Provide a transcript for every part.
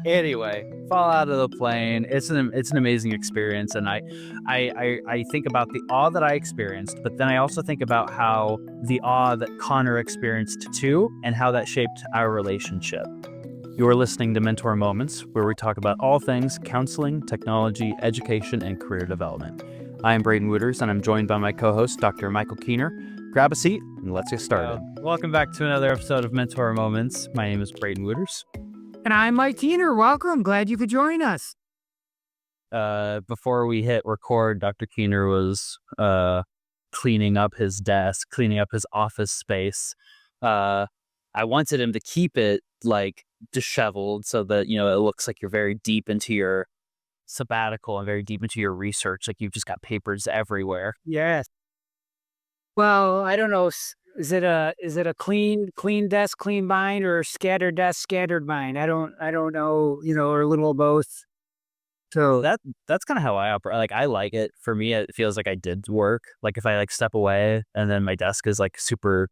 Anyway, fall out of the plane. It's an amazing experience, and I think about the awe that I experienced, but then I also think about how the awe that Connor experienced too, and how that shaped our relationship. You're listening to Mentor Moments, where we talk about all things counseling, technology, education, and career development. I am Braden Wooters, and I'm joined by my co-host, Dr. Michael Keener. Grab a seat, and let's get started. Welcome back to another episode of Mentor Moments. My name is Braden Wooters. And I'm Mike Keener. Welcome. Glad you could join us. Before we hit record, Dr. Keener was cleaning up his desk, cleaning up his office space. I wanted him to keep it like disheveled so that, it looks like you're very deep into your sabbatical and very deep into your research. Like you've just got papers everywhere. Yes. Well, I don't know. Is it a clean desk, clean mind, or scattered desk, scattered mind? I don't know. Or a little of both. So that's kind of how I operate. Like I like it. For me, it feels like I did work. Like if I like step away and then my desk is like super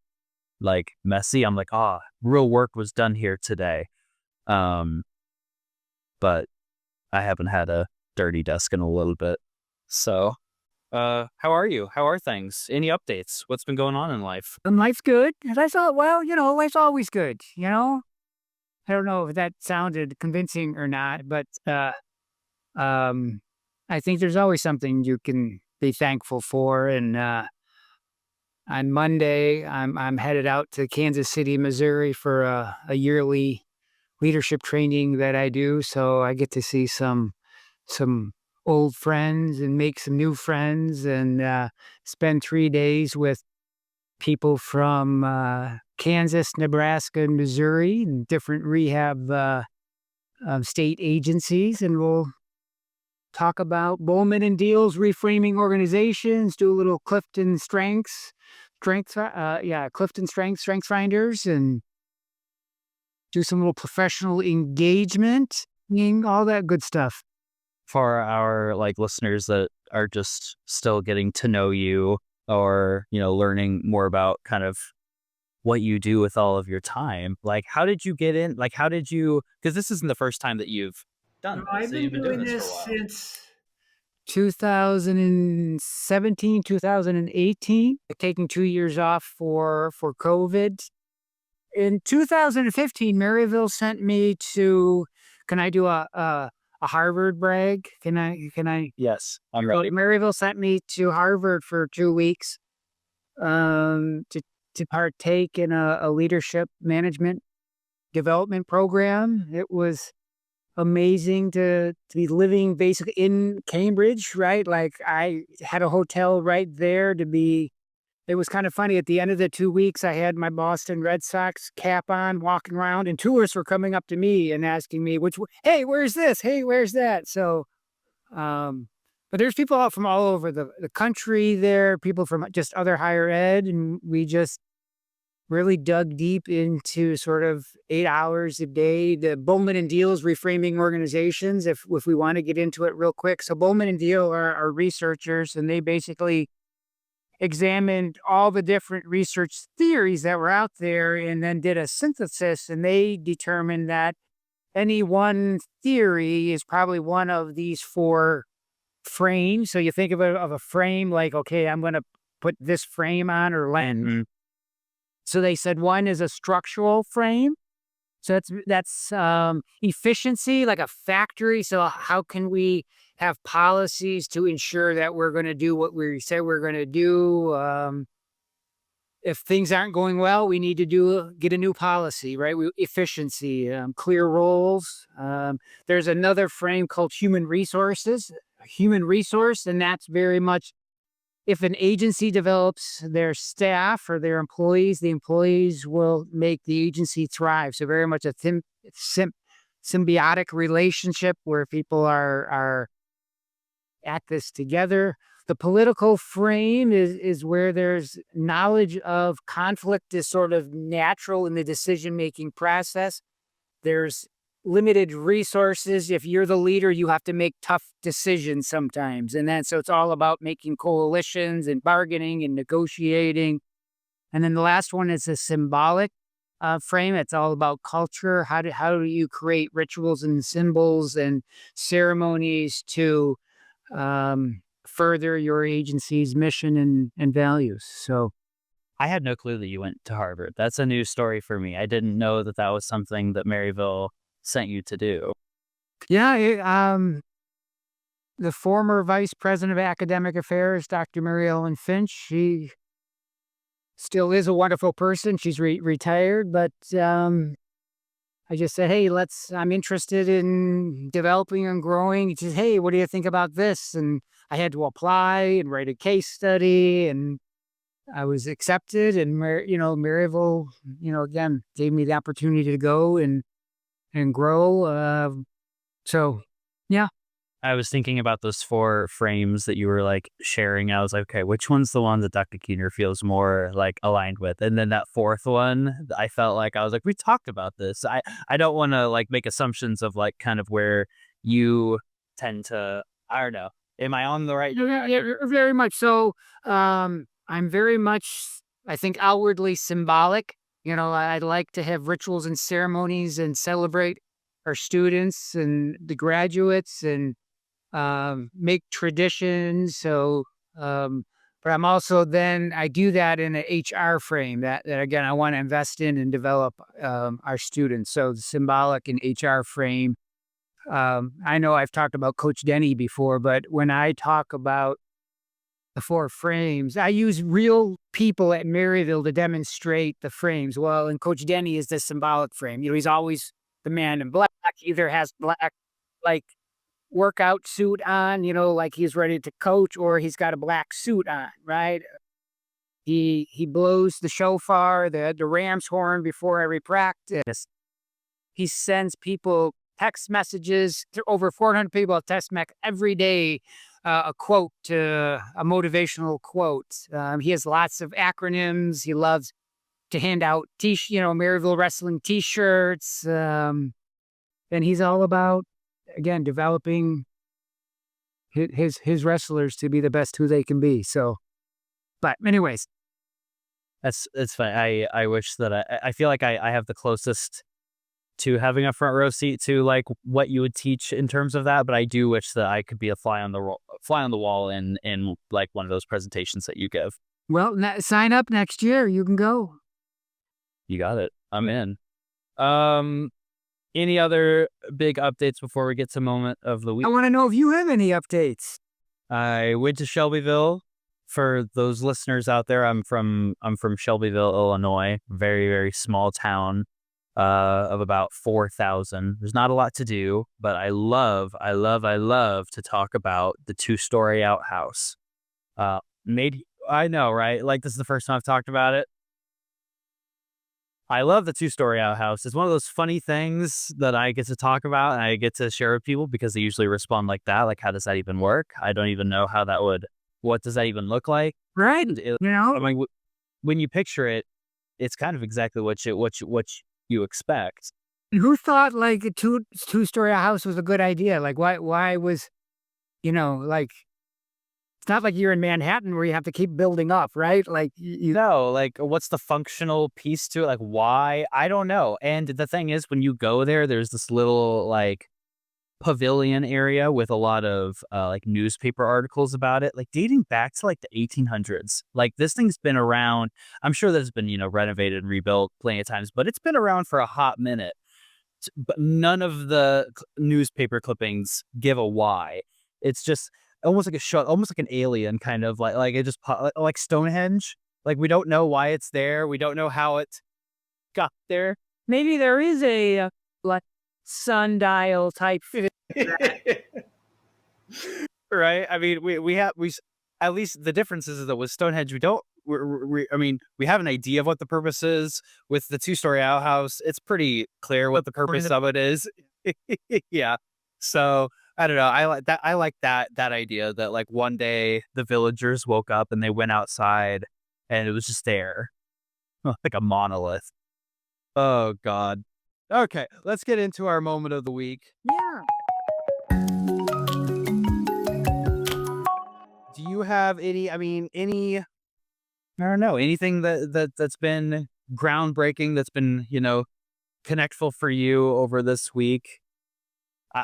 like messy, I'm like, real work was done here today. But I haven't had a dirty desk in a little bit. So, how are you? How are things? Any updates? What's been going on in life? Life's good. And I thought, well, life's always good. I don't know if that sounded convincing or not, but I think there's always something you can be thankful for. And on Monday, I'm headed out to Kansas City, Missouri for a yearly leadership training that I do. So I get to see some old friends and make some new friends and spend 3 days with people from Kansas, Nebraska, and Missouri, and different rehab state agencies. And we'll talk about Bowman and Deal's reframing organizations, do a little Clifton Strengths, Strength Finders, and do some little professional engagement, all that good stuff. For our listeners that are just still getting to know you or, learning more about kind of what you do with all of your time, like how did you get in? Like because this isn't the first time that you've done this. I've So been you've been doing doing this this for a while. since 2017, 2018, taking 2 years off for COVID. In 2015, Maryville sent me to, can I do a Harvard brag? Can I? Yes, I'm ready. Maryville sent me to Harvard for 2 weeks to partake in a leadership management development program. It was amazing to be living basically in Cambridge, right? Like I had a hotel right there to be. It was kind of funny. At the end of the 2 weeks, I had my Boston Red Sox cap on, walking around, and tourists were coming up to me and asking me, hey, where's this? Hey, where's that? So, but there's people out from all over the country there, people from just other higher ed, and we just really dug deep into sort of 8 hours a day. The Bowman and Deal's reframing organizations, if we want to get into it real quick. So Bowman and Deal are researchers, and they basically examined all the different research theories that were out there and then did a synthesis, and they determined that any one theory is probably one of these 4 frames. So you think of a frame like, okay, I'm going to put this frame on or lens. Mm-hmm. So they said one is a structural frame. So that's efficiency, like a factory. So how can we have policies to ensure that we're going to do what we say we're going to do? If things aren't going well, we need to get a new policy, right? Efficiency, clear roles. There's another frame called human resources, and that's very much if an agency develops their staff or their employees, the employees will make the agency thrive. So very much a symbiotic relationship where people are at this together. The political frame is where there's knowledge of conflict is sort of natural in the decision-making process. There's limited resources. If you're the leader, you have to make tough decisions sometimes. And then, so it's all about making coalitions and bargaining and negotiating. And then the last one is a symbolic frame. It's all about culture. How do you create rituals and symbols and ceremonies to further your agency's mission and values? So I had no clue that you went to Harvard. That's a new story for me. I didn't know that that was something that Maryville sent you to do. yeah, the former vice president of academic affairs, Dr. Mary Ellen Finch, she still is a wonderful person. She's retired, but I just said, "Hey, I'm interested in developing and growing." She says, "Hey, what do you think about this?" And I had to apply and write a case study, and I was accepted. And Maryville, again, gave me the opportunity to go and grow. So, yeah. I was thinking about those 4 frames that you were, like, sharing. I was like, "Okay, which one's the one that Dr. Keener feels more, like, aligned with?" And then that 4th one, I felt like I was like, "We talked about this." I don't wanna, like, make assumptions of, like, kind of where you tend to I don't know. Am I on the right Yeah, yeah, very much so. I'm very much, I think, outwardly symbolic. I like to have rituals and ceremonies and celebrate our students and the graduates and make traditions. So, but I'm also then I do that in an HR frame that again I want to invest in and develop our students. So the symbolic and HR frame. I know I've talked about Coach Denny before, but when I talk about the 4 frames, I use real people at Maryville to demonstrate the frames. Well, and Coach Denny is the symbolic frame. He's always the man in black. He either has black, like, workout suit on, like he's ready to coach, or he's got a black suit on, right? He blows the shofar, the ram's horn before every practice. He sends people text messages. Over 400 people text me every day, a quote, a motivational quote. He has lots of acronyms. He loves to hand out Maryville wrestling T-shirts. And he's all about, again, developing his wrestlers to be the best who they can be. So, but anyways, It's fine. I wish that I feel like I have the closest to having a front row seat to, like, what you would teach in terms of that, but I do wish that I could be a fly on the wall in, like, one of those presentations that you give. well, sign up next year. You can go. You got it. I'm in. Um, any other big updates before we get to moment of the I week? want to know if you have any updates. I went to Shelbyville. For those listeners out there, I'm from Shelbyville, Illinois. Very, very small town of about 4,000. There's not a lot to do, but I love to talk about the 2-story outhouse. Made I know, right? Like, this is the first time I've talked about it. I love the 2-story outhouse. It's one of those funny things that I get to talk about and I get to share with people because they usually respond like that. Like, how does that even work? I don't even know how that would. What does that even look like? Right. I mean, when you picture it, it's kind of exactly what you expect. Who thought like a two-story house was a good idea? Like, why was, like, it's not like you're in Manhattan where you have to keep building up, right? Like No, like, what's the functional piece to it? Like, why? I don't know. And the thing is, when you go there, there's this little, like, pavilion area with a lot of, like, newspaper articles about it, like, dating back to, like, the 1800s. Like, this thing's been around. I'm sure that it's been, renovated and rebuilt plenty of times, but it's been around for a hot minute. But none of the newspaper clippings give a why. It's just almost like a shot, almost like an alien kind of like it just like Stonehenge. Like, we don't know why it's there. We don't know how it got there. maybe there is a like sundial type. Right? I mean, at least the difference is that with Stonehenge, we don't. I mean, we have an idea of what the purpose is. With the 2-story outhouse, it's pretty clear what the purpose of it is. Yeah. So I don't know. I like that. I like that idea that, like, one day the villagers woke up and they went outside and it was just there, like a monolith. Oh God. Okay, let's get into our moment of the week. Yeah. Do you have any? I mean, any? I don't know. Anything that's been groundbreaking that's been, connectful for you over this week?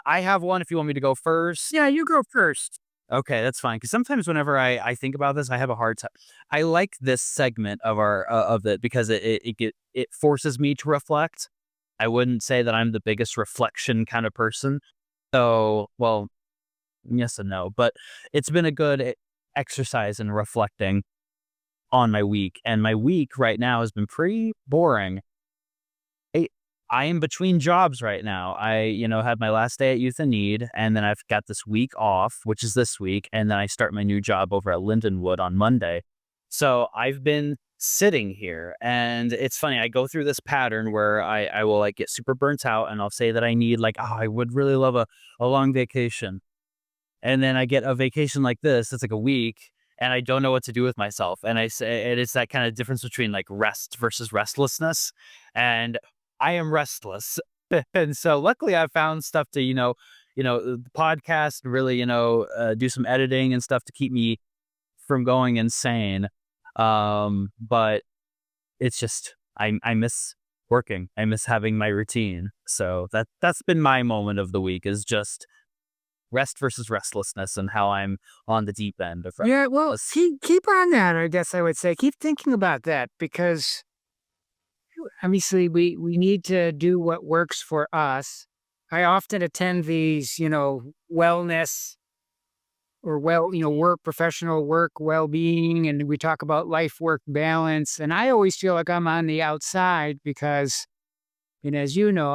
I have one if you want me to go first. Yeah, you go first. Okay, that's fine. Because sometimes whenever I think about this, I have a hard time. I like this segment of our of it because it forces me to reflect. I wouldn't say that I'm the biggest reflection kind of person. So, well, yes and no, but it's been a good exercise in reflecting on my week, and my week right now has been pretty boring. I I am between jobs right now. I, had my last day at Youth in Need, and then I've got this week off, which is this week, and then I start my new job over at Lindenwood on Monday. So I've been sitting here, and it's funny. I go through this pattern where I will like get super burnt out, and I'll say that I need like, oh, I would really love a long vacation, and then I get a vacation like this. It's like a week, and I don't know what to do with myself. And I say, and it's that kind of difference between like rest versus restlessness. And I am restless. And so luckily I found stuff to, the podcast, really, do some editing and stuff to keep me from going insane. But it's just, I miss working. I miss having my routine. So that's been my moment of the week, is just rest versus restlessness, and how I'm on the deep end of Yeah, well, restlessness. keep on that, I guess I would say. Keep thinking about that because obviously we need to do what works for us. I often attend these, wellness or work, professional work well-being, and we talk about life-work balance. And I always feel like I'm on the outside because, as you know,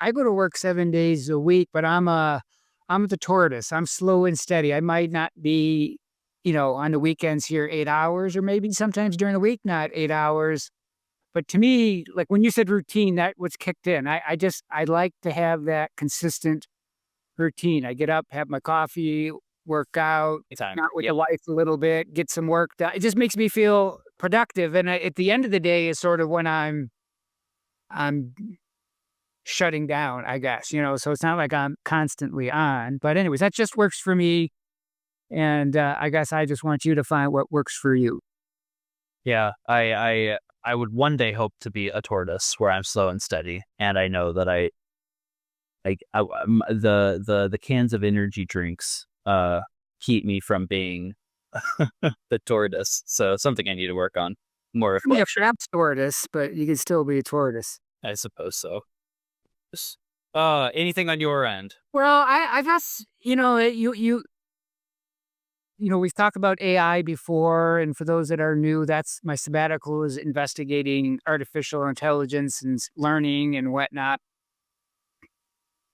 I go to work 7 days a week, but I'm the tortoise. I'm slow and steady. I might not be, on the weekends here 8 hours, or maybe sometimes during the week, not 8 hours. But to me, like when you said routine, that was kicked in. I like to have that consistent routine. I get up, have my coffee, work out, Anytime. not with the Yep. wife a little bit, get some work done. It just makes me feel productive. And at the end of the day is sort of when I'm shutting down, I guess, so it's not like I'm constantly on. But anyways, that just works for me. And I guess I just want you to find what works for you. Yeah. I would one day hope to be a tortoise where I'm slow and steady, and I know that the cans of energy drinks keep me from being the tortoise. So something I need to work on more. I mean, a trap tortoise, but you can still be a tortoise. I suppose so. Anything on your end? Well, I guess, we've talked about AI before, and for those that are new, that's my sabbatical is investigating artificial intelligence and learning and whatnot.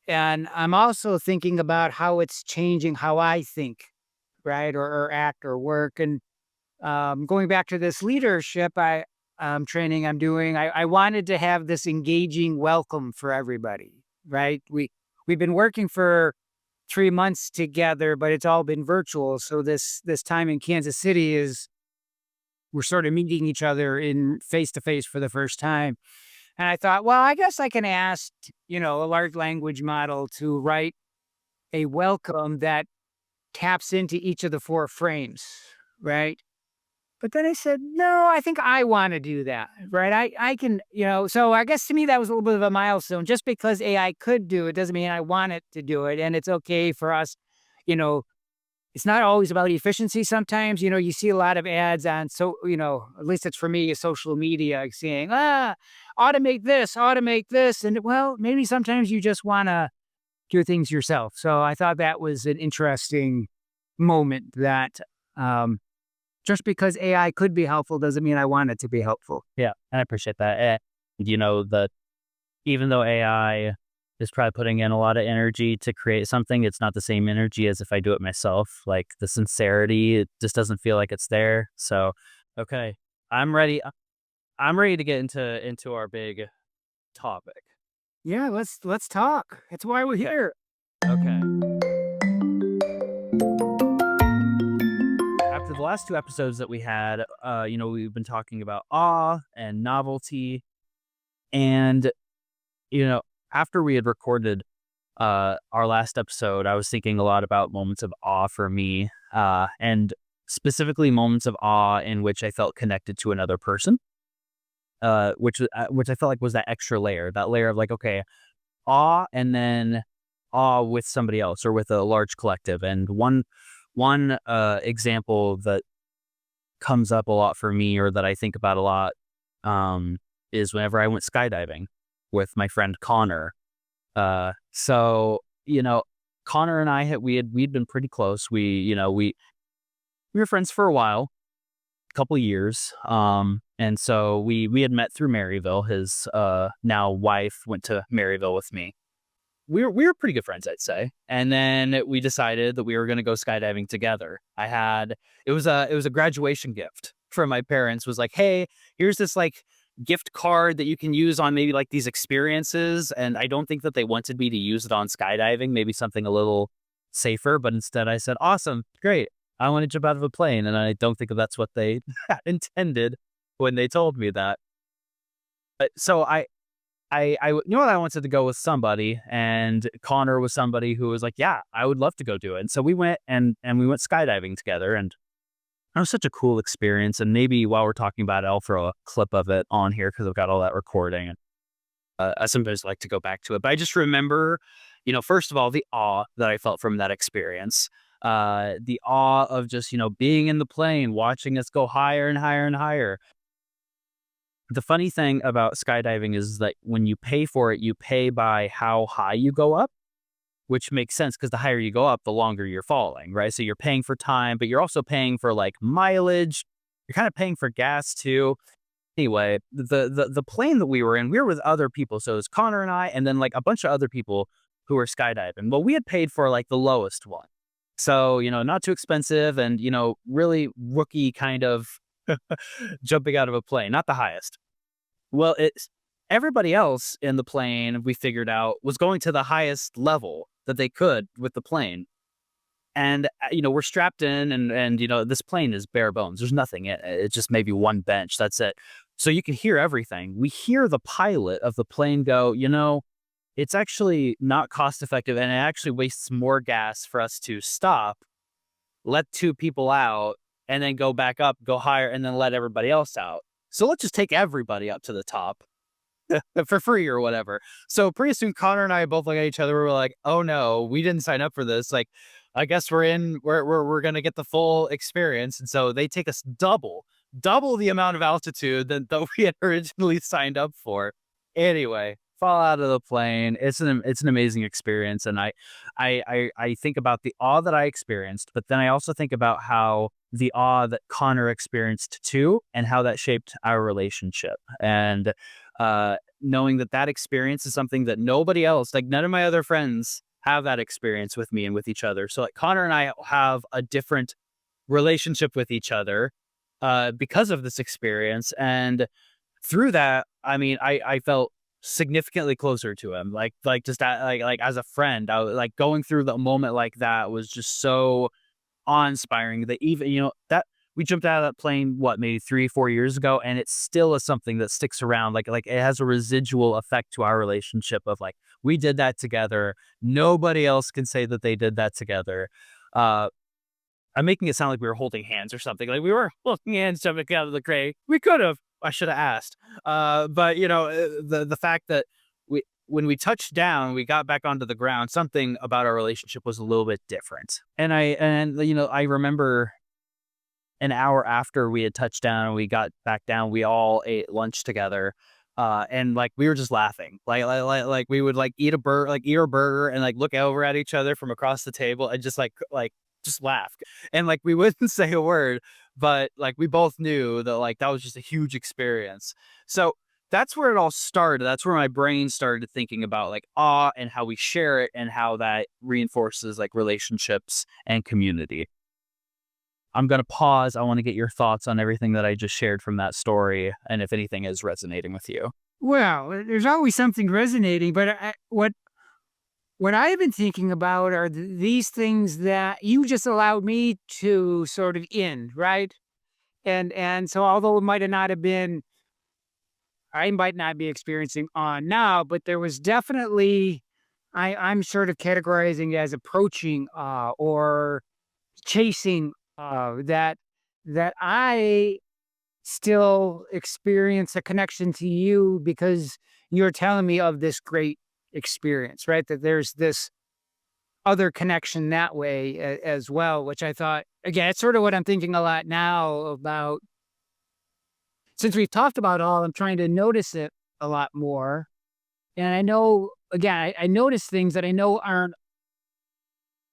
And I'm also thinking about how it's changing how I think, right, or act or work. And going back to this leadership training I'm doing, I wanted to have this engaging welcome for everybody, right? We've been working for 3 months together, but it's all been virtual. So this time in Kansas City is we're sort of meeting each other in face to face for the first time. And I thought, well, I guess I can ask, a large language model to write a welcome that taps into each of the four frames, right? But then I said, no, I think I want to do that, right? I can, so I guess to me that was a little bit of a milestone. Just because AI could do it doesn't mean I want it to do it. And it's okay for us, you know, it's not always about efficiency. Sometimes, you see a lot of ads on, so, at least it's for me, social media saying, automate this. And well, maybe sometimes you just want to do things yourself. So I thought that was an interesting moment that, just because AI could be helpful doesn't mean I want it to be helpful. Yeah, I appreciate that. And that even though AI is probably putting in a lot of energy to create something, it's not the same energy as if I do it myself. Like the sincerity, it just doesn't feel like it's there. So, okay, I'm ready. I'm ready to get into our big topic. Yeah, let's talk. That's why we're here. Okay. After the last two episodes that we had, we've been talking about awe and novelty, and after we had recorded our last episode, I was thinking a lot about moments of awe for me, and specifically moments of awe in which I felt connected to another person. which I felt like was that extra layer, that layer of like, okay, awe and then awe with somebody else or with a large collective. And one example that comes up a lot for me or that I think about a lot um, is whenever I went skydiving with my friend Connor. So Connor and I we'd been pretty close. We were friends for a while, a couple of years. And so we had met through Maryville. His now wife went to Maryville with me. We were pretty good friends, I'd say. And then we decided that we were going to go skydiving together. It was a graduation gift from my parents. Was like, hey, here's this like gift card that you can use on maybe like these experiences. And I don't think that they wanted me to use it on skydiving, maybe something a little safer. But instead, I said, awesome, great. I want to jump out of a plane, and I don't think that's what they intended when they told me that. But so I knew I wanted to go with somebody, and Connor was somebody who was like, "Yeah, I would love to go do it." And so we went and we went skydiving together, and it was such a cool experience. And maybe while we're talking about it, I'll throw a clip of it on here because I've got all that recording, and I sometimes like to go back to it. But I just remember, first of all, the awe that I felt from that experience, the awe of just being in the plane, watching us go higher and higher and higher. The funny thing about skydiving is that when you pay for it, you pay by how high you go up, which makes sense because the higher you go up, the longer you're falling, right? So you're paying for time, but you're also paying for like mileage. You're kind of paying for gas too. Anyway, the plane that we were in, we were with other people. So it was Connor and I, and then like a bunch of other people who were skydiving. Well, we had paid for like the lowest one. So, not too expensive and, really rookie kind of jumping out of a plane, not the highest. Well, it's everybody else in the plane, we figured out, was going to the highest level that they could with the plane. And, we're strapped in and, this plane is bare bones. There's nothing in it. It's just maybe one bench. That's it. So you can hear everything. We hear the pilot of the plane go, it's actually not cost effective and it actually wastes more gas for us to stop, let two people out, and then go back up, go higher, and then let everybody else out. So let's just take everybody up to the top for free or whatever. So pretty soon, Connor and I both look at each other. We're like, "Oh no, we didn't sign up for this. Like, I guess we're gonna get the full experience." And so they take us double the amount of altitude that we had originally signed up for. Anyway, fall out of the plane. It's an amazing experience, and I think about the awe that I experienced, but then I also think about how the awe that Connor experienced too, and how that shaped our relationship. And knowing that experience is something that nobody else, like none of my other friends, have that experience with me and with each other. So like Connor and I have a different relationship with each other because of this experience, and through that, I mean, I felt significantly closer to him. Like just like as a friend, I was like going through the moment like that was just so awe-inspiring that even that we jumped out of that plane maybe 3-4 years ago, and it still is something that sticks around. Like it has a residual effect to our relationship of like we did that together. Nobody else can say that they did that together. uh I'm making it sound like we were holding hands or something. Like we were holding hands jumping out of the crate. We could have. I should have asked. But the fact that when we touched down, we got back onto the ground. Something about our relationship was a little bit different. And I remember an hour after we had touched down and we got back down, we all ate lunch together. And like we were just laughing, like we would like eat a burger and like look over at each other from across the table and just laugh. And like we wouldn't say a word, but like we both knew that like that was just a huge experience. So that's where it all started. That's where my brain started thinking about like awe and how we share it and how that reinforces like relationships and community. I'm going to pause. I want to get your thoughts on everything that I just shared from that story and if anything is resonating with you. Well, there's always something resonating, but what I've been thinking about are these things that you just allowed me to sort of in, right? And so although it might have not have been, I might not be experiencing on now, but there was definitely, I'm sort of categorizing it as approaching or chasing that I still experience a connection to you because you're telling me of this great experience, right? That there's this other connection that way as well, which I thought, again, it's sort of what I'm thinking a lot now about. Since we've talked about all, I'm trying to notice it a lot more. And I know, again, I notice things that I know aren't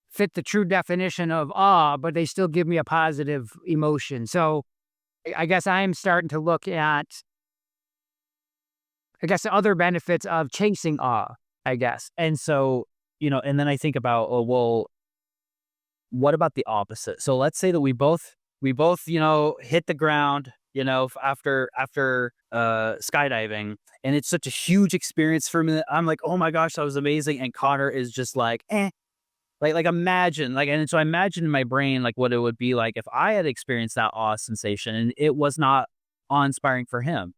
fit the true definition of awe, but they still give me a positive emotion. So I guess I'm starting to look at, I guess, the other benefits of chasing awe, I guess. And so, and then I think about, oh, well, what about the opposite? So let's say that we both, hit the ground, after skydiving, and it's such a huge experience for me. I'm like, oh my gosh, that was amazing. And Connor is just like, eh. Like imagine, and so I imagine in my brain like what it would be like if I had experienced that awe sensation and it was not awe-inspiring for him.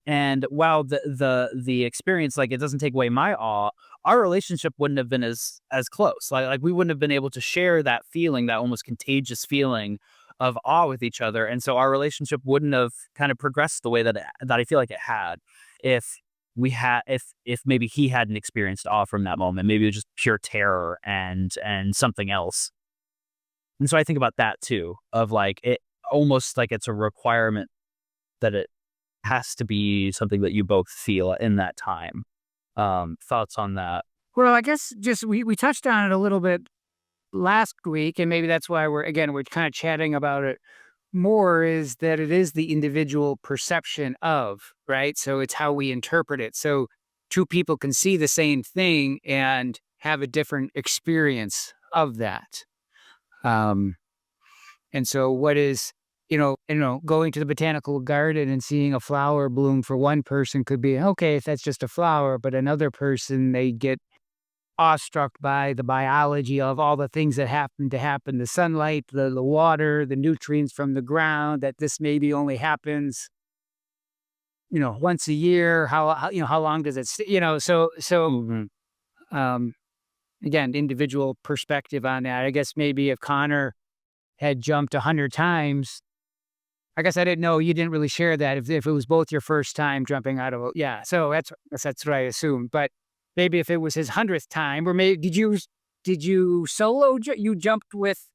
And while the experience, like, it doesn't take away my awe, our relationship wouldn't have been as close. Like we wouldn't have been able to share that feeling, that almost contagious feeling of awe with each other. And so our relationship wouldn't have kind of progressed the way that I feel like it had if if maybe he hadn't experienced awe from that moment. Maybe it was just pure terror and something else. And so I think about that too, of like it almost like it's a requirement that it has to be something that you both feel in that time. Thoughts on that? Well, I guess just we touched on it a little bit last week, and maybe that's why we're kind of chatting about it more, is that it is the individual perception of, right? So it's how we interpret it. So two people can see the same thing and have a different experience of that. Um, and so what is, going to the botanical garden and seeing a flower bloom for one person could be okay if that's just a flower, but another person, they get awestruck by the biology of all the things that happen, the sunlight, the water, the nutrients from the ground, that this maybe only happens, once a year. How long does it, Mhm. um, again, individual perspective on that. I guess maybe if Connor had jumped 100 times, I guess I didn't know you didn't really share that if it was both your first time jumping out of a, yeah. So that's what I assumed. But maybe if it was his 100th time, or maybe did you solo you jumped with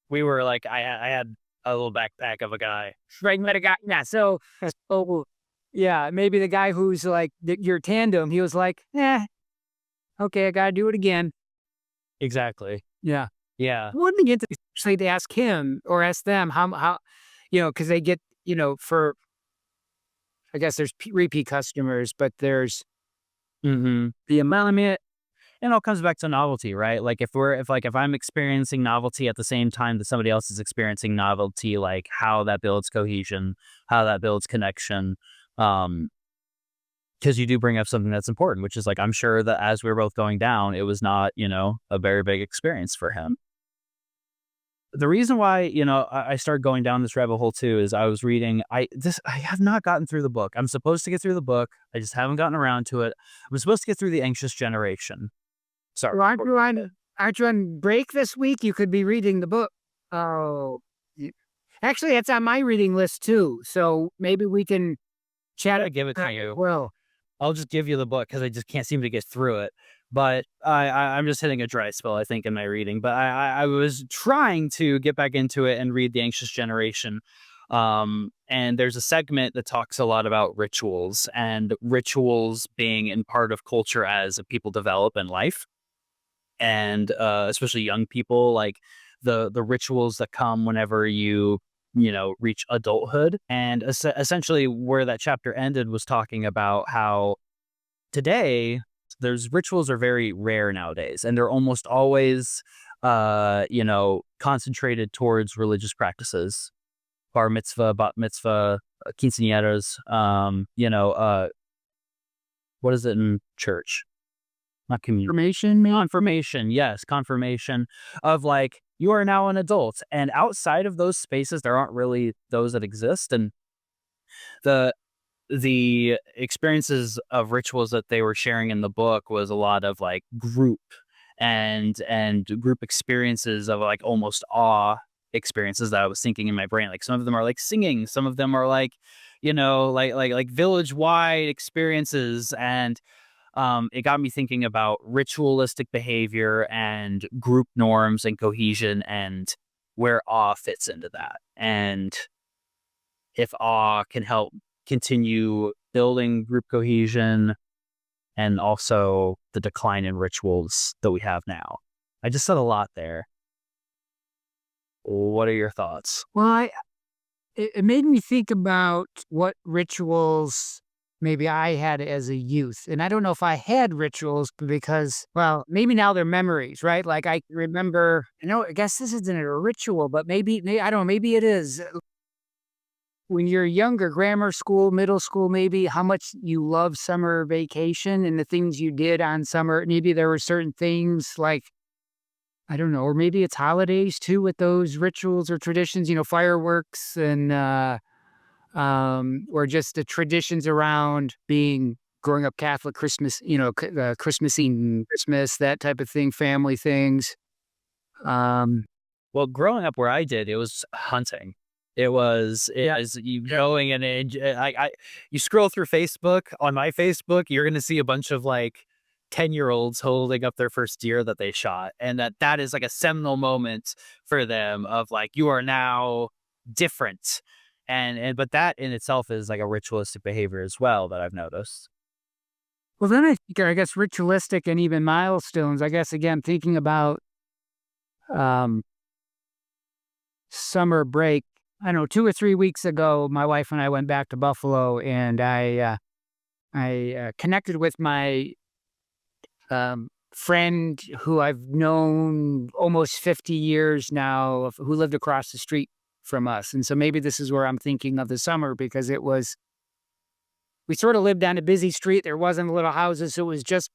We were like, I had a little backpack of a guy. regular guy? Yeah. So oh yeah, maybe the guy who's like your tandem, he was like, okay, I gotta do it again. Exactly. Yeah. Yeah. One thing actually to ask him or ask them how because they get, for, I guess there's repeat customers, but there's Mhm. the amount. It all comes back to novelty, right? Like if I'm experiencing novelty at the same time that somebody else is experiencing novelty, like how that builds cohesion, how that builds connection. Um, because you do bring up something that's important, which is like I'm sure that as we were both going down, it was not, a very big experience for him. The reason why, I started going down this rabbit hole too is I was reading I have not gotten through the book. I'm supposed to get through the book. I just haven't gotten around to it. I'm supposed to get through The Anxious Generation. Sorry. Well, aren't you on break this week? You could be reading the book. Oh, actually, that's on my reading list too. So maybe we can I'm chat gonna give it to about it. you. Well, I'll just give you the book because I just can't seem to get through it. But I'm just hitting a dry spell, I think, in my reading. But I was trying to get back into it and read The Anxious Generation. And there's a segment that talks a lot about rituals and rituals being in part of culture as people develop in life. And especially young people, like the rituals that come whenever you reach adulthood. And essentially where that chapter ended was talking about how today there's rituals are very rare nowadays, and they're almost always concentrated towards religious practices, bar mitzvah, bat mitzvah, quinceañeras. What is it in church? Not communion. information, man. Confirmation, yes, confirmation of like you are now an adult. And outside of those spaces, there aren't really those that exist. And the the experiences of rituals that they were sharing in the book was a lot of like group and group experiences of like almost awe experiences that I was thinking in my brain. Like some of them are like singing, some of them are like, like village wide experiences. And it got me thinking about ritualistic behavior and group norms and cohesion and where awe fits into that. And if awe can help continue building group cohesion and also the decline in rituals that we have now. I just said a lot there. What are your thoughts? Well, it made me think about what rituals maybe I had as a youth. And I don't know if I had rituals because, well, maybe now they're memories, right? Like I remember, I guess this isn't a ritual, but I don't know, maybe it is. When you're younger, grammar school, middle school, maybe how much you love summer vacation and the things you did on summer. Maybe there were certain things like, I don't know, or maybe it's holidays too with those rituals or traditions, fireworks and, or just the traditions around being growing up Catholic Christmas, Christmas Eve, Christmas, that type of thing, family things. Um, Well, growing up where I did, it was hunting. It yeah, was you going and you scroll through Facebook. On my Facebook, you're going to see a bunch of like 10-year-olds holding up their first deer that they shot, and that is like a seminal moment for them of like you are now different, and but that in itself is like a ritualistic behavior as well that I've noticed. well, then I guess ritualistic and even milestones. I guess again thinking about um, summer break. I don't know, 2 or 3 weeks ago, my wife and I went back to Buffalo, and I connected with my friend who I've known almost 50 years now, who lived across the street from us. And so maybe this is where I'm thinking of the summer because we sort of lived on a busy street. There wasn't little houses. So it was just,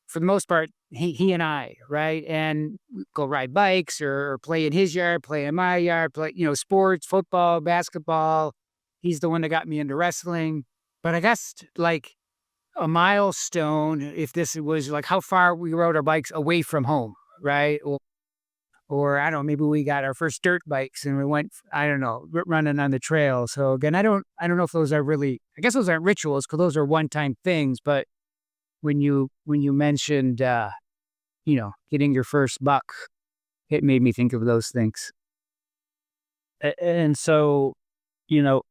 for the most part, he and I, right? And we'd go ride bikes or play in his yard, play in my yard, play, sports, football, basketball. He's the one that got me into wrestling. But I guess like a milestone, if this was like how far we rode our bikes away from home, right? Or I don't know, maybe we got our first dirt bikes and we went, I don't know, running on the trail. So again, I don't know if those are really, I guess those aren't rituals because those are one-time things. But when you mentioned, getting your first buck, it made me think of those things. And so, you know,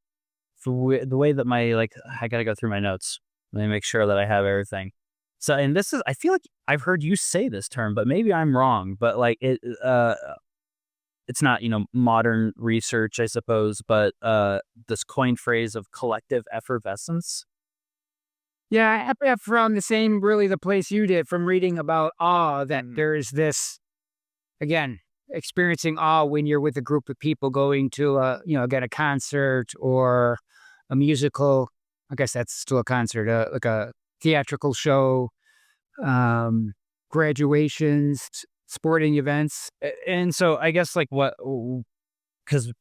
the way that I gotta go through my notes. Let me make sure that I have everything. So, and this is, I feel like I've heard you say this term, but maybe I'm wrong. But like it's not modern research, I suppose, but this coined phrase of collective effervescence. Yeah, I from the same, really the place you did from reading about awe that Mm. there's this, again, experiencing awe when you're with a group of people going to again, a concert or a musical. I guess that's still a concert, like a theatrical show, um, graduations, sporting events. And so I guess like because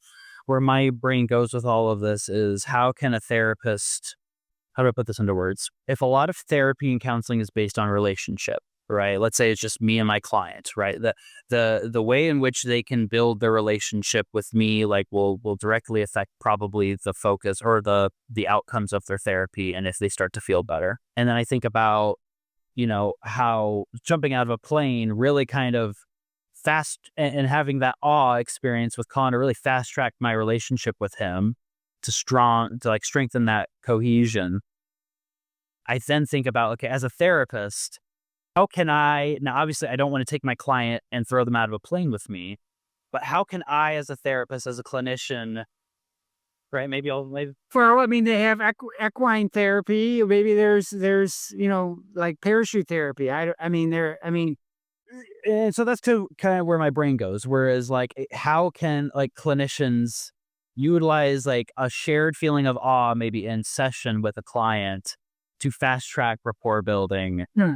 where my brain goes with all of this is how can a therapist, how do I put this into words? If a lot of therapy and counseling is based on relationship, right? Let's say it's just me and my client, right? The way in which they can build their relationship with me, like will directly affect probably the focus or the outcomes of their therapy and if they start to feel better. And then I think about, how jumping out of a plane really kind of fast and having that awe experience with Connor really fast tracked my relationship with him to like strengthen that cohesion. I then think about, okay, as a therapist, how can I, now obviously I don't want to take my client and throw them out of a plane with me, but how can I as a therapist, as a clinician, right? Maybe Well, I mean, they have equine therapy. Maybe there's like parachute therapy. I mean, and so that's kind of where my brain goes. Whereas like how can like clinicians utilize like a shared feeling of awe maybe in session with a client to fast track rapport building. yeah.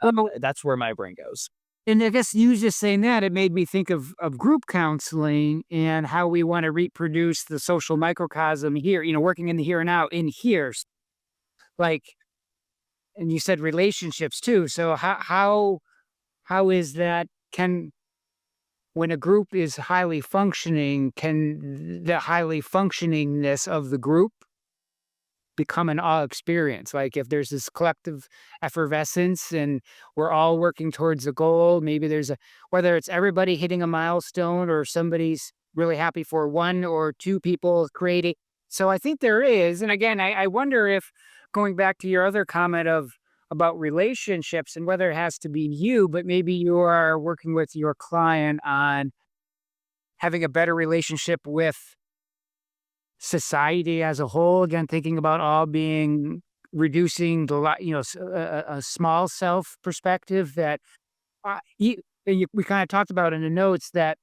Well, That's where my brain goes. and I guess you just saying that, it made me think of group counseling and how we want to reproduce the social microcosm here, working in the here and now in here. Like, and you said relationships too. So how is that? when a group is highly functioning, can the highly functioningness of the group become an awe experience? Like if there's this collective effervescence and we're all working towards a goal, maybe there's a, whether it's everybody hitting a milestone or somebody's really happy for one or two people creating. So I think there is. And again, I wonder if going back to your other comment of about relationships and whether it has to be you, but maybe you are working with your client on having a better relationship with society as a whole, again, thinking about all being reducing the a small self perspective that we kind of talked about in the notes that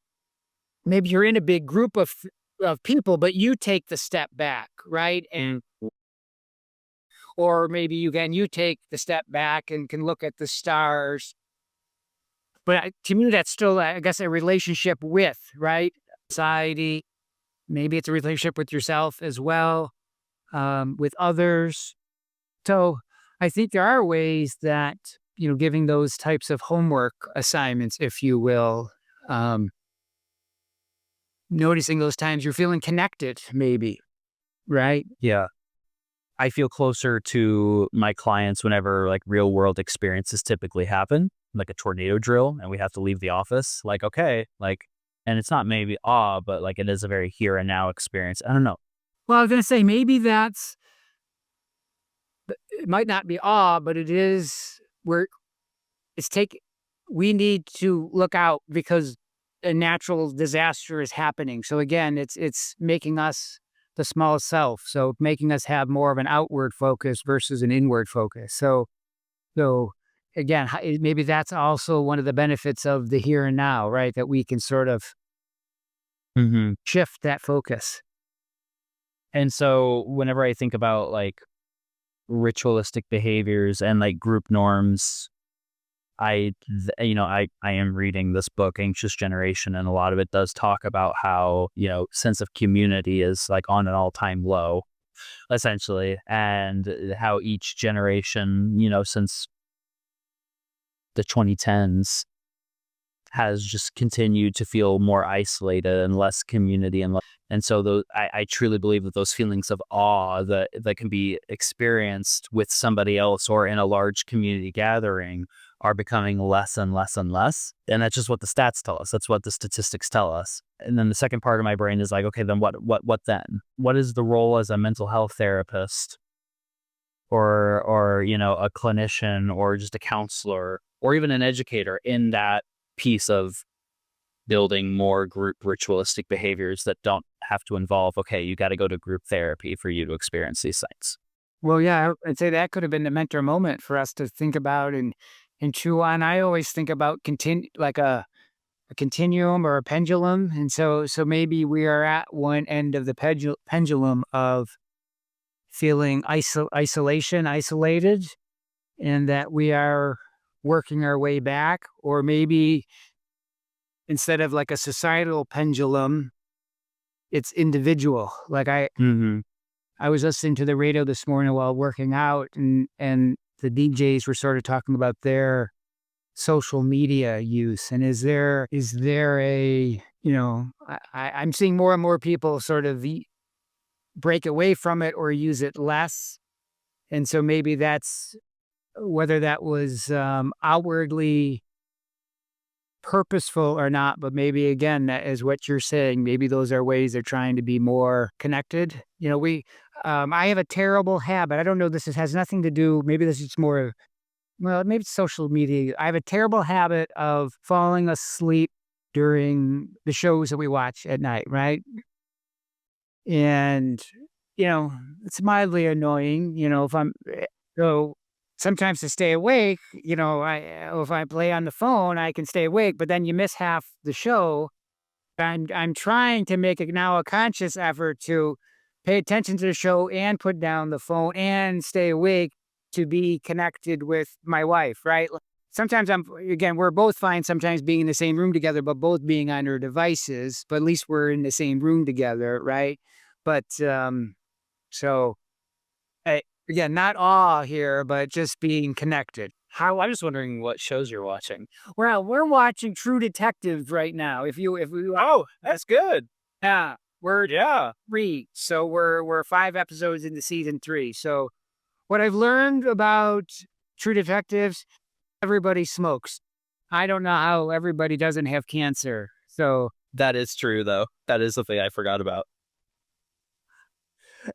maybe you're in a big group of people, but you take the step back, right? And or maybe you take the step back and can look at the stars. But to me, that's still, I guess, a relationship with, right, society. Maybe it's a relationship with yourself as well, with others. So I think there are ways that, giving those types of homework assignments, if you will, um, noticing those times you're feeling connected, maybe, right? Yeah. I feel closer to my clients whenever like real world experiences typically happen, like a tornado drill, and we have to leave the office. Like, okay, like, and it's not maybe awe, but like it is a very here and now experience. I don't know. Well, I was going to say maybe it might not be awe, but it is where it's take. We need to look out because a natural disaster is happening. So again, it's making us the small self. So making us have more of an outward focus versus an inward focus. So again, maybe that's also one of the benefits of the here and now, right? That we can sort of Hmm. shift that focus. And so whenever I think about like ritualistic behaviors and like group norms, I am reading this book, Anxious Generation, and a lot of it does talk about how, sense of community is like on an all-time low, essentially, and how each generation, since the 2010s has just continued to feel more isolated and less community and so I truly believe that those feelings of awe that can be experienced with somebody else or in a large community gathering are becoming less and less and less. And that's just what the stats tell us. That's what the statistics tell us. And then the second part of my brain is like, okay, then what then? What is the role as a mental health therapist or a clinician or just a counselor or even an educator in that piece of building more group ritualistic behaviors that don't have to involve, okay, you got to go to group therapy for you to experience these things. Well, yeah, I'd say that could have been the mentor moment for us to think about and chew on. I always think about like a continuum or a pendulum, and so maybe we are at one end of the pendulum of feeling isolated, and that we are working our way back, or maybe instead of like a societal pendulum, it's individual. Like Hmm. I was listening to the radio this morning while working out, and the DJs were sort of talking about their social media use. And is there a, I'm seeing more and more people sort of break away from it or use it less. And so maybe that's whether that was outwardly purposeful or not, but maybe again, that is what you're saying. Maybe those are ways they're trying to be more connected. I have a terrible habit. I don't know. Has nothing to do. Maybe this is more. Well, maybe it's social media. I have a terrible habit of falling asleep during the shows that we watch at night, right? And it's mildly annoying. So sometimes to stay awake, if I play on the phone, I can stay awake, but then you miss half the show. I'm trying to make it now a conscious effort to pay attention to the show and put down the phone and stay awake to be connected with my wife, right? Sometimes we're both fine sometimes being in the same room together, but both being on our devices, but at least we're in the same room together, right? But so again, not awe here, but just being connected. How I'm just wondering what shows you're watching. Well, we're watching True Detective right now. If we Oh, that's good. yeah, we're Yeah. 3, so we're 5 episodes into season 3. So what I've learned about True Detectives, everybody smokes. I don't know how everybody doesn't have cancer. So That is true, though. That is the thing I forgot about.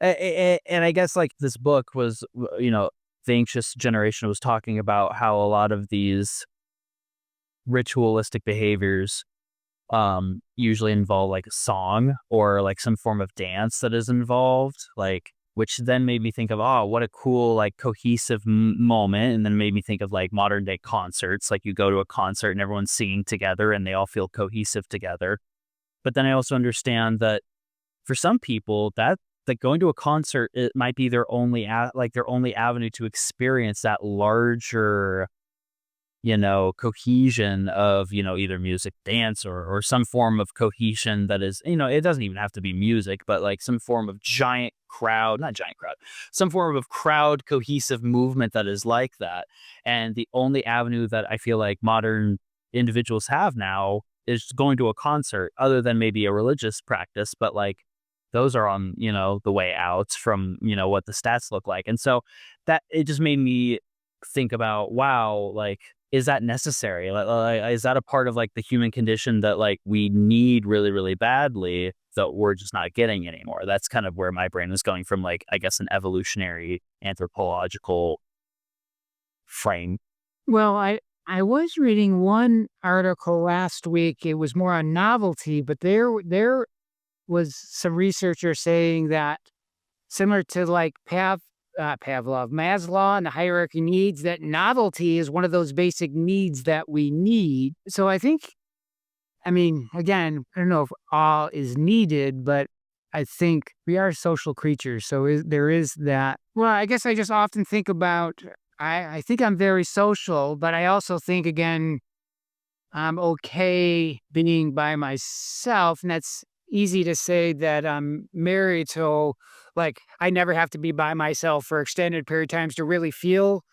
And I guess, like, this book was, the anxious generation was talking about how a lot of these ritualistic behaviors usually involve like a song or like some form of dance that is involved, like, which then made me think of, oh, what a cool like cohesive moment, and then made me think of like modern day concerts, like you go to a concert and everyone's singing together and they all feel cohesive together. But then I also understand that for some people that going to a concert, it might be their only like their only avenue to experience that larger, cohesion of, either music, dance, or some form of cohesion that is, it doesn't even have to be music, but like some form of giant crowd, not giant crowd, some form of crowd cohesive movement that is like that. And the only avenue that I feel like modern individuals have now is going to a concert, other than maybe a religious practice, but like those are on, the way out from, what the stats look like. And so that it just made me think about, wow, like, is that necessary? Is that a part of like the human condition that like we need really, really badly that we're just not getting anymore? That's kind of where my brain is going from, like, I guess, an evolutionary anthropological frame. well, I was reading one article last week. It was more on novelty, but there was some researcher saying that similar to like Pavlov, Maslow, and the hierarchy needs, that novelty is one of those basic needs that we need. So I think, I mean, again, I don't know if all is needed, but I think we are social creatures. So there is that. Well, I guess I just often think about, I think I'm very social, but I also think, again, I'm okay being by myself. And that's easy to say that I'm married. So, like, I never have to be by myself for extended period of times to really feel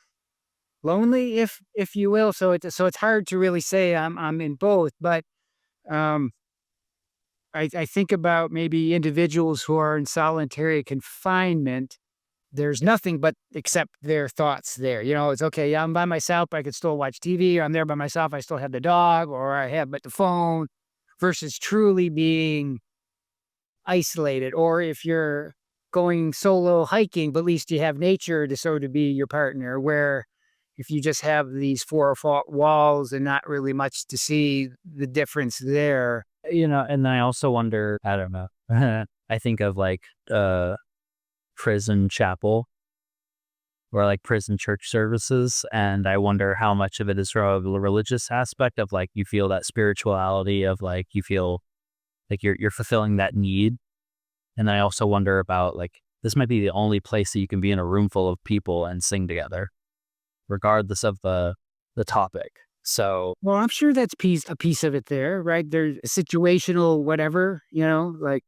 lonely, if you will. So it's hard to really say I'm in both. But um, I think about maybe individuals who are in solitary confinement. There's nothing but except their thoughts there. It's okay. Yeah, I'm by myself, but I could still watch TV, or I'm there by myself. I still have the dog, or I have but the phone, versus truly being isolated. Or if you're going solo hiking, but at least you have nature to sort of be your partner, where if you just have these walls and not really much to see the difference there. And then I also wonder, I don't know. I think of like prison chapel or like prison church services. And I wonder how much of it is from a religious aspect of like you feel that spirituality of like you feel like you're fulfilling that need. And then I also wonder about like this might be the only place that you can be in a room full of people and sing together, regardless of the topic. So Well, I'm sure that's a piece of it there, right? There's situational whatever, like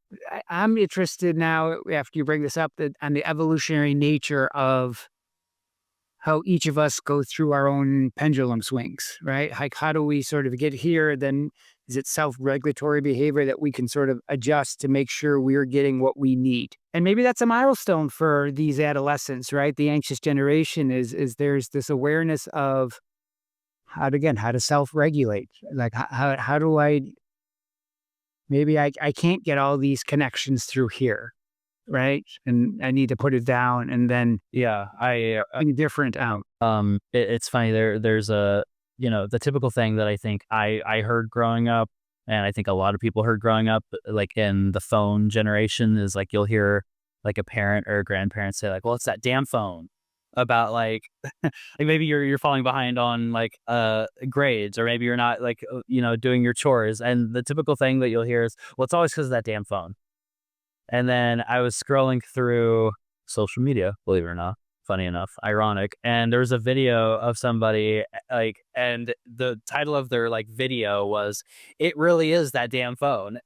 I'm interested now after you bring this up that on the evolutionary nature of how each of us go through our own pendulum swings, right? Like, how do we sort of get here? Then is it self-regulatory behavior that we can sort of adjust to make sure we're getting what we need? And maybe that's a milestone for these adolescents, right? The anxious generation is there's this awareness of how to self-regulate. Like, how do I, maybe I can't get all these connections through here, right? And I need to put it down and then yeah, different out. it's funny. There's a, the typical thing that I think I heard growing up, and I think a lot of people heard growing up, like in the phone generation, is like you'll hear like a parent or a grandparent say like, "Well, it's that damn phone," about like like maybe you're falling behind on like grades, or maybe you're not like doing your chores, and the typical thing that you'll hear is, "Well, it's always because of that damn phone." And then I was scrolling through social media, believe it or not, funny enough, ironic. And there was a video of somebody like, and the title of their like video was, "It really is that damn phone."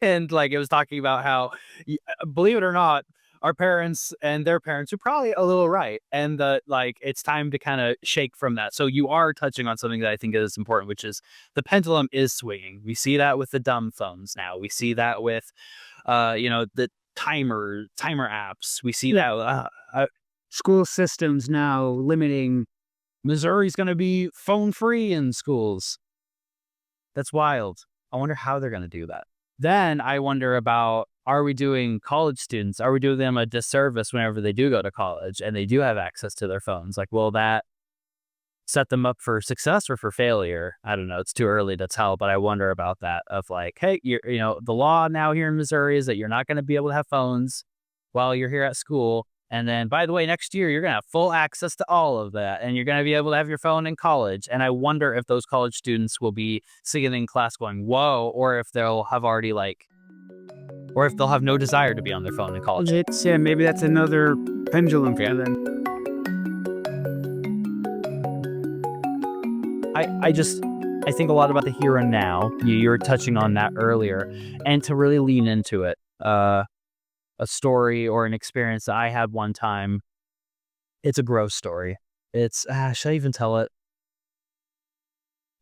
And like it was talking about how, believe it or not, our parents and their parents are probably a little right, and that like it's time to kind of shake from that. So you are touching on something that I think is important, which is the pendulum is swinging. We see that with the dumb phones now. We see that with the timer apps. We see Yeah. that School systems now limiting. Missouri's going to be phone free in schools. That's wild. I wonder how they're going to do that. Then I wonder about, are we doing college students? Are we doing them a disservice whenever they do go to college and they do have access to their phones? Like, will that set them up for success or for failure? I don't know. It's too early to tell, but I wonder about that of like, hey, the law now here in Missouri is that you're not going to be able to have phones while you're here at school. And then, by the way, next year, you're going to have full access to all of that. And you're going to be able to have your phone in college. And I wonder if those college students will be sitting in class going, whoa, or if they'll have already or if they'll have no desire to be on their phone in college. It's maybe that's another pendulum for them. I think a lot about the here and now. You were touching on that earlier. And to really lean into it, a story or an experience that I had one time. It's a gross story. It's should I even tell it?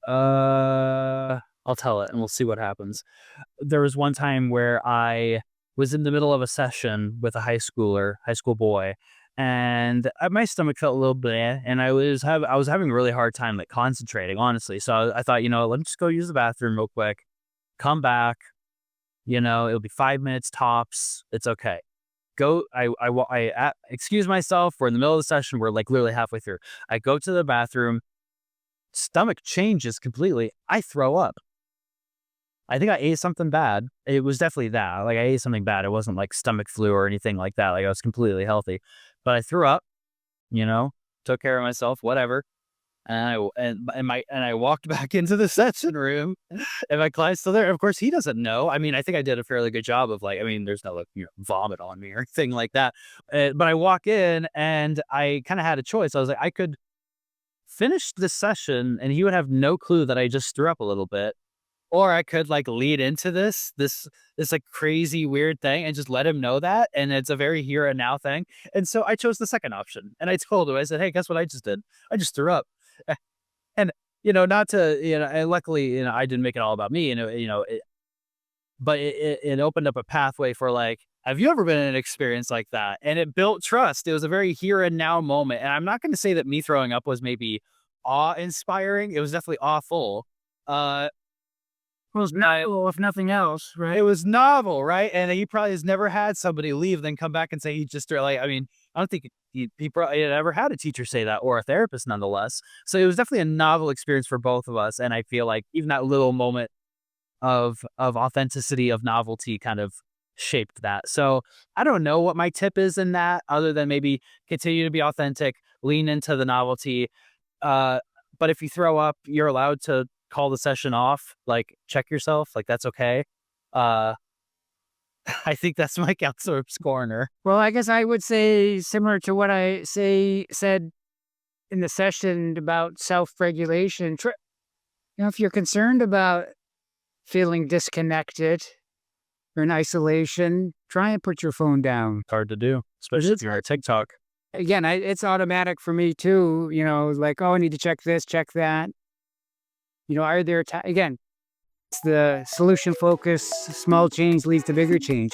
I'll tell it and we'll see what happens. There was one time where I was in the middle of a session with a high school boy, and my stomach felt a little blah, and I was having a really hard time like concentrating, honestly. So I thought, let me just go use the bathroom real quick, come back. It'll be 5 minutes tops. It's okay. Excuse myself. We're in the middle of the session. We're like literally halfway through. I go to the bathroom. Stomach changes completely. I throw up. I think I ate something bad. It was definitely that. Like I ate something bad. It wasn't like stomach flu or anything like that. Like I was completely healthy, but I threw up. Took care of myself. Whatever. And I walked back into the session room, and my client's still there. Of course, he doesn't know. I mean, I think I did a fairly good job of there's no vomit on me or anything like that. But I walk in, and I kind of had a choice. I was like, I could finish the session, and he would have no clue that I just threw up a little bit, or I could like lead into this like crazy weird thing and just let him know that. And it's a very here and now thing. And so I chose the second option, and I told him, I said, hey, guess what I just did? I just threw up. And, not to, and luckily, I didn't make it all about me, but it opened up a pathway for like, have you ever been in an experience like that? And it built trust. It was a very here and now moment. And I'm not going to say that me throwing up was maybe awe inspiring. It was definitely awful. Well, it's novel, if nothing else, right? It was novel, right? And he probably has never had somebody leave, then come back and say he just I mean, I don't think he probably had ever had a teacher say that, or a therapist nonetheless. So it was definitely a novel experience for both of us. And I feel like even that little moment of authenticity, of novelty kind of shaped that. So I don't know what my tip is in that, other than maybe continue to be authentic, lean into the novelty. But if you throw up, you're allowed to call the session off, like check yourself, like that's okay. I think that's my counselor's corner. Well, I guess I would say similar to what I said in the session about self-regulation. If you're concerned about feeling disconnected or in isolation, try and put your phone down. Hard to do, especially if you're on TikTok. Again, it's automatic for me too. Like, oh, I need to check this, check that. Are there again? It's the solution focus. Small change leads to bigger change.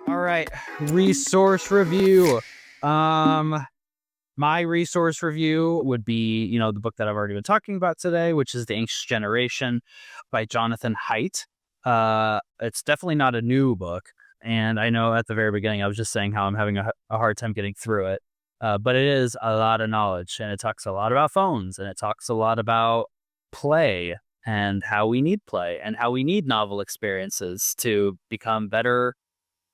All right, resource review. My resource review would be, the book that I've already been talking about today, which is The Anxious Generation by Jonathan Haidt. It's definitely not a new book. And I know at the very beginning, I was just saying how I'm having a hard time getting through it. But it is a lot of knowledge, and it talks a lot about phones, and it talks a lot about play and how we need play and how we need novel experiences to become better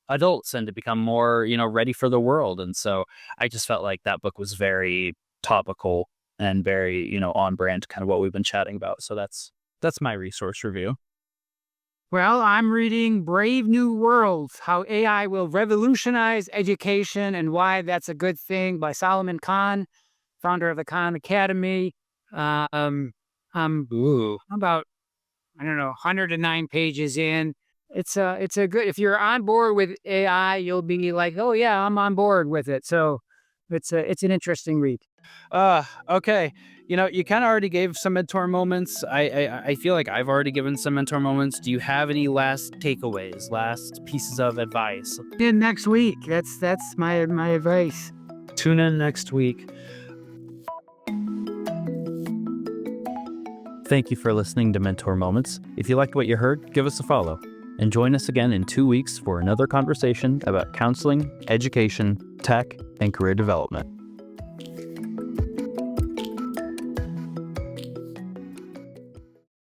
adults and to become more, ready for the world. And so I just felt like that book was very topical and very, on brand, kind of what we've been chatting about. So that's my resource review. Well, I'm reading Brave New World, How AI Will Revolutionize Education and Why That's a Good Thing by Solomon Khan, founder of the Khan Academy. I'm about, 109 pages in. it's a good, if you're on board with AI, you'll be like, "Oh, yeah, I'm on board with it." So, it's an interesting read. Okay. You kind of already gave some mentor moments. I feel like I've already given some mentor moments. Do you have any last takeaways, last pieces of advice? In next week, that's my advice. Tune in next week. Thank you for listening to Mentor Moments. If you liked what you heard, give us a follow. And join us again in 2 weeks for another conversation about counseling, education, tech, and career development.